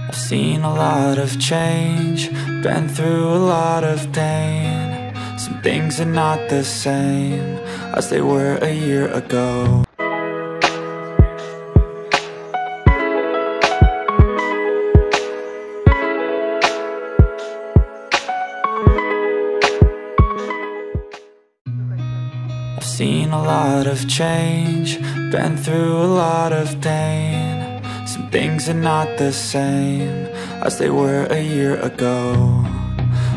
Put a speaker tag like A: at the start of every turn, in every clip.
A: I've seen a lot of change, been through a lot of pain. Some things are not the same as they were a year ago. I've seen a lot of change, been through a lot of pain. Some things are not the same as they were a year ago.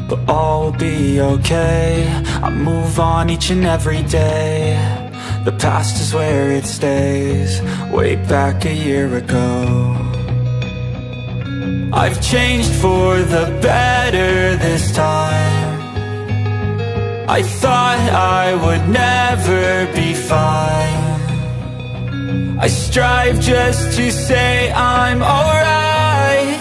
A: But all will be okay, I move on each and every day. The past is where it stays, way back a year ago. I've changed for the better this time. I thought I would never be fine. I strive just to say I'm alright.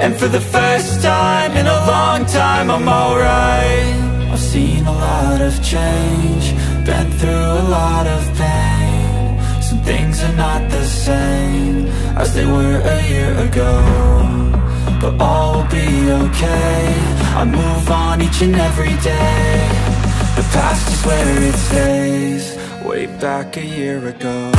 A: And for the first time in a long time I'm alright. I've seen a lot of change, been through a lot of pain. Some things are not the same as they were a year ago. But all will be okay, I move on each and every day. The past is where it stays, way back a year ago.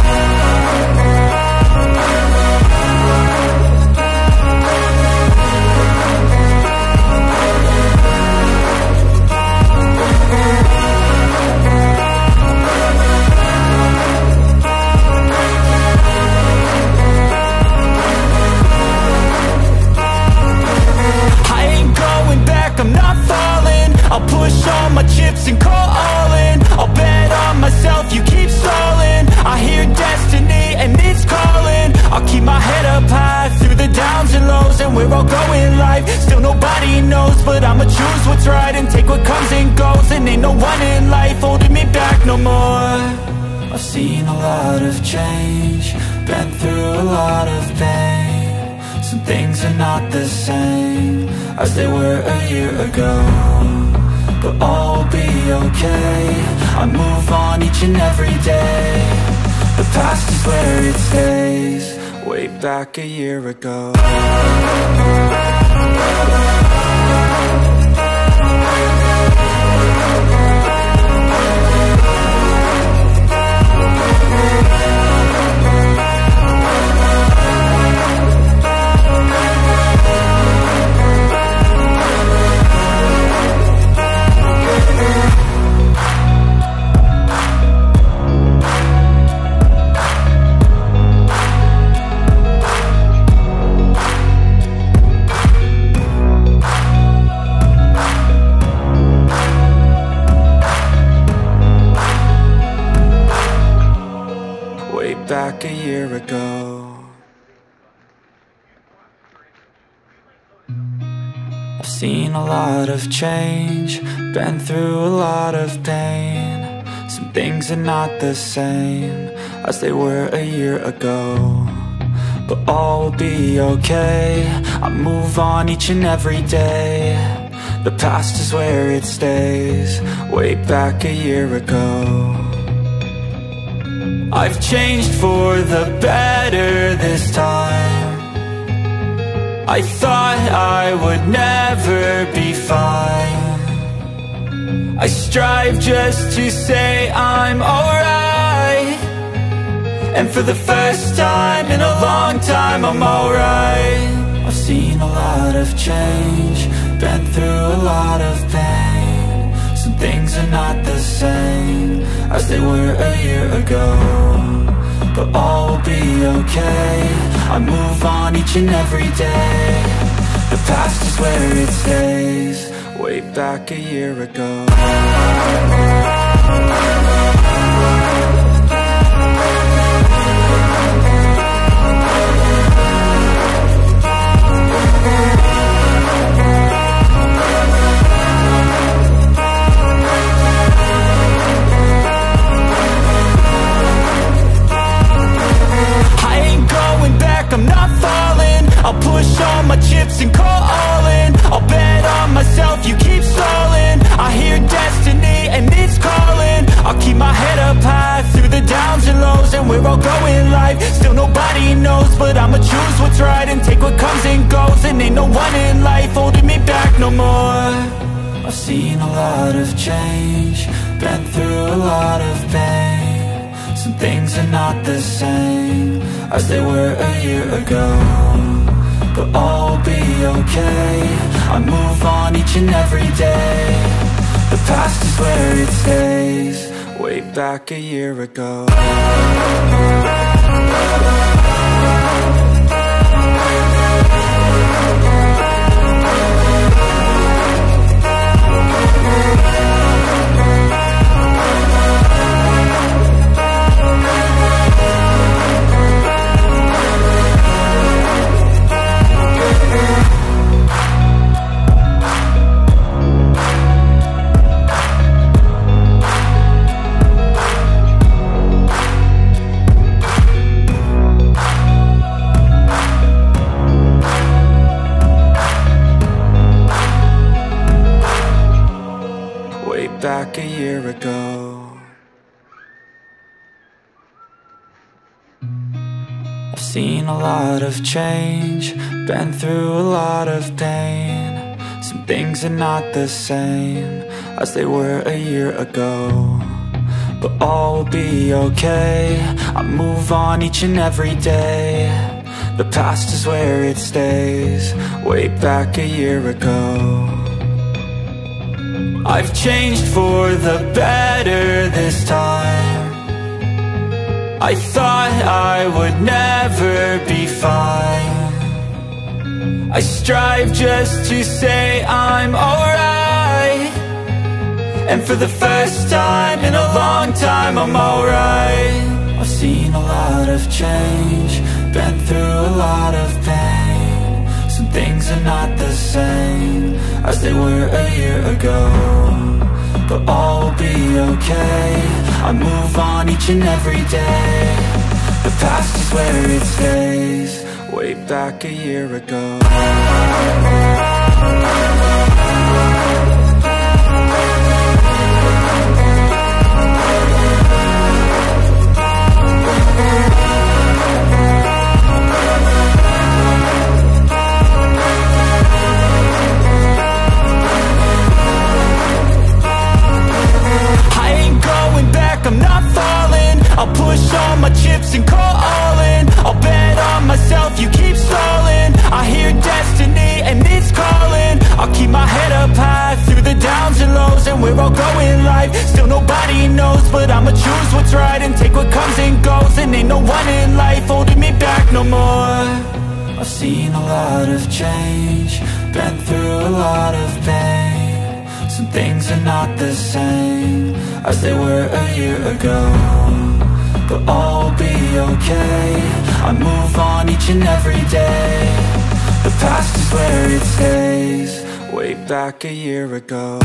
A: I'm not falling, I'll push all my chips and call all in. I'll bet on myself, you keep stalling. I hear destiny and it's calling. I'll keep my head up high through the downs and lows. And we're all going life, still nobody knows. But I'ma choose what's right and take what comes and goes. And ain't no one in life holding me back no more. I've seen a lot of change, been through a lot of pain. Some things are not the same as they were a year ago. But all will be okay, I move on each and every day. The past is where it stays, way back a year ago. Back a year ago. I've seen a lot of change, been through a lot of pain. Some things are not the same as they were a year ago. But all will be okay, I move on each and every day. The past is where it stays, way back a year ago. I've changed for the better this time. I thought I would never be fine. I strive just to say I'm alright. And for the first time in a long time I'm alright. I've seen a lot of change, been through a lot of pain. Some things are not the same as they were a year ago. But all will be okay, I move on each and every day. The past is where it stays, way back a year ago. I'm not falling, I'll push all my chips and call all in. I'll bet on myself, you keep stalling. I hear destiny and it's calling. I'll keep my one in life holding me back no more. I've seen a lot of change, been through a lot of pain. Some things are not the same as they were a year ago, but all will be okay. I move on each and every day. The past is where it stays. Way back a year ago. Back a year ago. I've seen a lot of change, been through a lot of pain. Some things are not the same as they were a year ago, but all will be okay. I move on each and every day. The past is where it stays. Way back a year ago. I've changed for the better this time. I thought I would never be fine. I strive just to say I'm alright, and for the first time in a long time I'm alright. I've seen a lot of change, been through a lot of pain. Some things are not the same as they were a year ago, but all will be okay. I move on each and every day. The past is where it stays. Way back a year ago. I'm not falling, I'll push all my chips and call all in. I'll bet on myself, you keep stalling. I hear destiny and it's calling. I'll keep my head up high through the downs and lows, and we're all growing life. Still nobody knows, but I'ma choose what's right and take what comes and goes. And ain't no one in life holding me back no more. I've seen a lot of change, been through a lot of pain. Some things are not the same as they were a year ago, but all will be okay. I move on each and every day. The past is where it stays. Way back a year ago.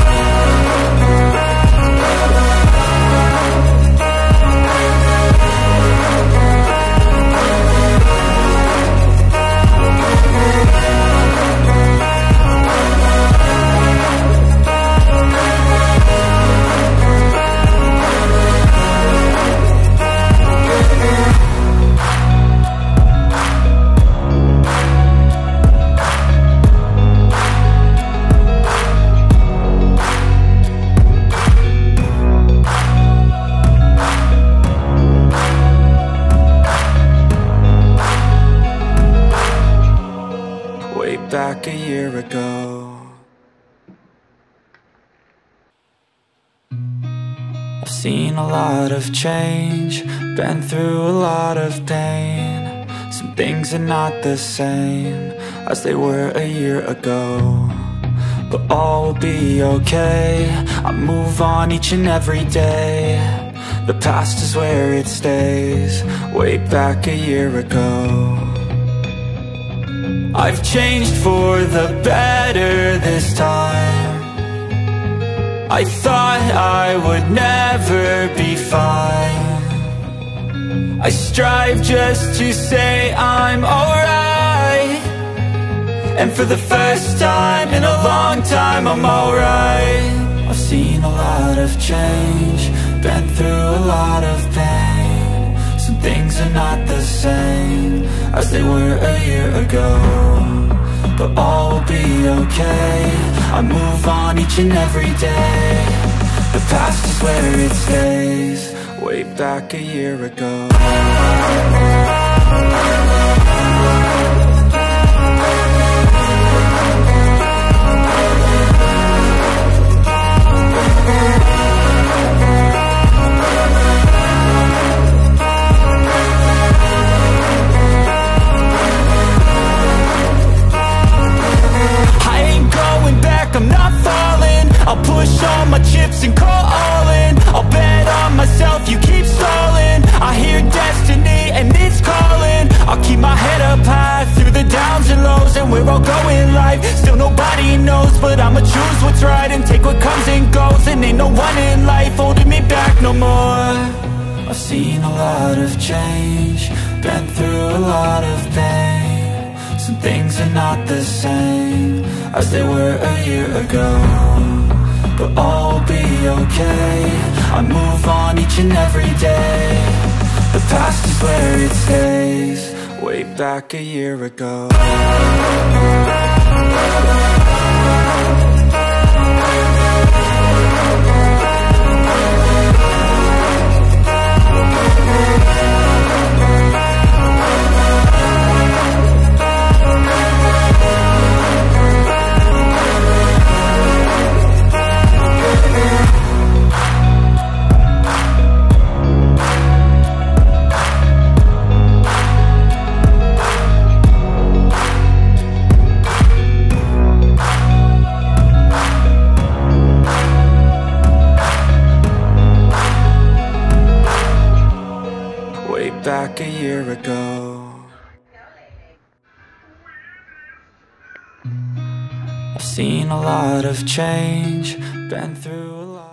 A: Back a year ago. I've seen a lot of change, been through a lot of pain. Some things are not the same as they were a year ago, but all will be okay. I move on each and every day. The past is where it stays. Way back a year ago. I've changed for the better this time. I thought I would never be fine. I strive just to say I'm alright, and for the first time in a long time I'm alright. I've seen a lot of change, been through a lot of pain. Some things are not the same as they were a year ago, but all will okay. I move on each and every day. The past is where it stays. Way back a year ago. I'm not falling. I'll push all my chips and call all in. I'll bet on myself, you keep stalling. I hear destiny and it's calling. I'll keep my head up high through the downs and lows. And we're all going life, still nobody knows. But I'ma choose what's right and take what comes and goes. And ain't no one in life holding me back no more. I've seen a lot of change, been through a lot of pain. Some things are not the same as they were a year ago, but all will be okay. I move on each and every day. The past is where it stays. Way back a year ago. Back a year ago. I've seen a lot of change, been through a lot.